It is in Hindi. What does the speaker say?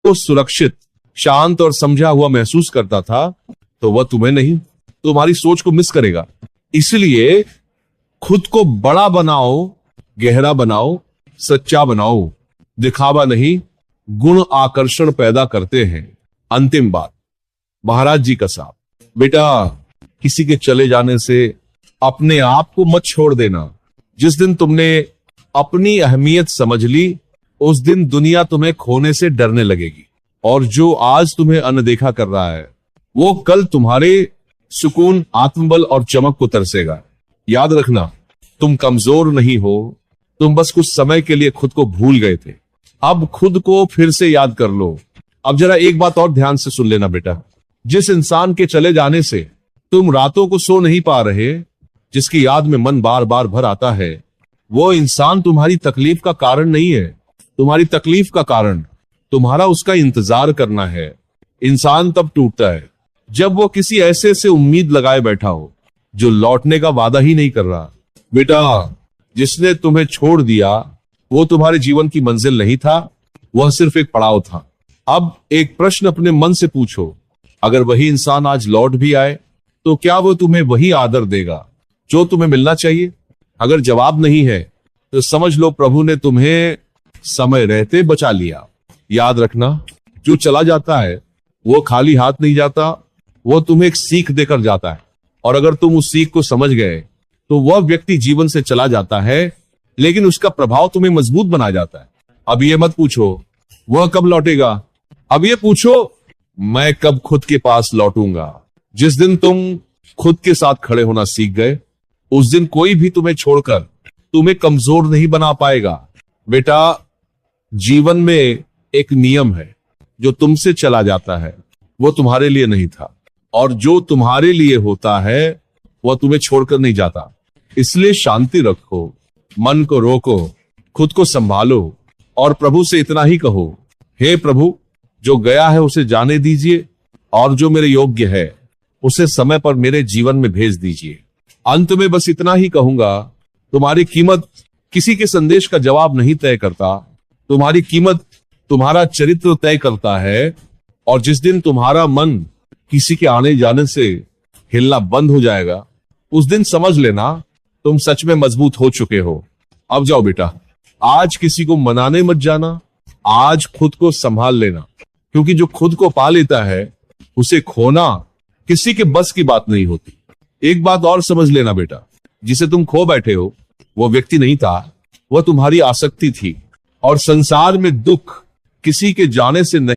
को सुरक्षित, शांत और समझा हुआ महसूस करता था, तो वह तुम्हें नहीं, तुम्हारी सोच को मिस करेगा। इसलिए खुद को बड़ा बनाओ, गहरा बनाओ, सच्चा बनाओ। दिखावा नहीं, गुण आकर्षण पैदा करते हैं। अंतिम बात, महाराज जी का साथ, बेटा किसी के चले जाने से अपने आप को मत छोड़ देना। जिस दिन तुमने अपनी अहमियत समझ ली, उस दिन दुनिया तुम्हें खोने से डरने लगेगी, और जो आज तुम्हें अनदेखा कर रहा है वो कल तुम्हारे सुकून, आत्मबल और चमक को तरसेगा। याद रखना, तुम कमजोर नहीं हो, तुम बस कुछ समय के लिए खुद को भूल गए थे। अब खुद को फिर से याद कर लो। अब जरा एक बात और ध्यान से सुन लेना बेटा, जिस इंसान के चले जाने से तुम रातों को सो नहीं पा रहे, जिसकी याद में मन बार बार भर आता है, वो इंसान तुम्हारी तकलीफ का कारण नहीं है। तुम्हारी तकलीफ का कारण तुम्हारा उसका इंतजार करना है। इंसान तब टूटता है जब वो किसी ऐसे से उम्मीद लगाए बैठा हो जो लौटने का वादा ही नहीं कर रहा। बेटा, जिसने तुम्हें छोड़ दिया वो तुम्हारे जीवन की मंजिल नहीं था, वह सिर्फ एक पड़ाव था। अब एक प्रश्न अपने मन से पूछो, अगर वही इंसान आज लौट भी आए तो क्या वो तुम्हें वही आदर देगा जो तुम्हें मिलना चाहिए? अगर जवाब नहीं है तो समझ लो प्रभु ने तुम्हें समय रहते बचा लिया। याद रखना, जो चला जाता है वो खाली हाथ नहीं जाता, वो तुम्हें एक सीख देकर जाता है। और अगर तुम उस सीख को समझ गए तो वह व्यक्ति जीवन से चला जाता है, लेकिन उसका प्रभाव तुम्हें मजबूत बना जाता है। अब ये मत पूछो वह कब लौटेगा, अब ये पूछो मैं कब खुद के पास लौटूंगा। जिस दिन तुम खुद के साथ खड़े होना सीख गए, उस दिन कोई भी तुम्हें छोड़कर तुम्हें कमजोर नहीं बना पाएगा। बेटा, जीवन में एक नियम है, जो तुमसे चला जाता है वो तुम्हारे लिए नहीं था, और जो तुम्हारे लिए होता है वह तुम्हें छोड़कर नहीं जाता। इसलिए शांति रखो, मन को रोको, खुद को संभालो और प्रभु से इतना ही कहो, हे प्रभु, जो गया है उसे जाने दीजिए, और जो मेरे योग्य है उसे समय पर मेरे जीवन में भेज दीजिए। अंत में बस इतना ही कहूंगा, तुम्हारी कीमत किसी के संदेश का जवाब नहीं तय करता, तुम्हारी कीमत तुम्हारा चरित्र तय करता है। और जिस दिन तुम्हारा मन किसी के आने जाने से हिलना बंद हो जाएगा, उस दिन समझ लेना तुम सच में मजबूत हो चुके हो। अब जाओ बेटा, आज किसी को मनाने मत जाना, आज खुद को संभाल लेना, क्योंकि जो खुद को पा लेता है उसे खोना किसी के बस की बात नहीं होती। एक बात और समझ लेना बेटा, जिसे तुम खो बैठे हो वो व्यक्ति नहीं था, वह तुम्हारी आसक्ति थी। और संसार में दुख किसी के जाने से नहीं